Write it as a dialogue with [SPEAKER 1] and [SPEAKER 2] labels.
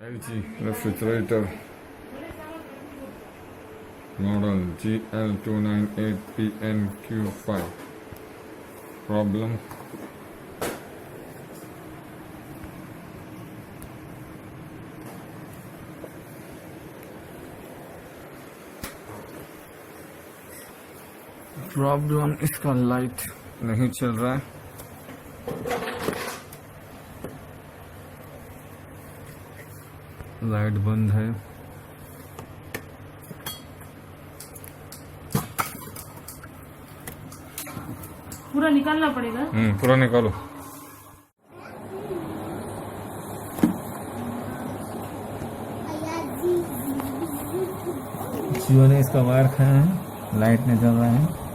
[SPEAKER 1] LG refrigerator model GL-298PNQ5. Problem: इसका light नहीं चल रहा है। लाइट बंद है।
[SPEAKER 2] पूरा निकालना पड़ेगा।
[SPEAKER 1] पूरा निकालो।
[SPEAKER 3] जियो ने इसका वायर खाया है, लाइट नहीं जल रहा है।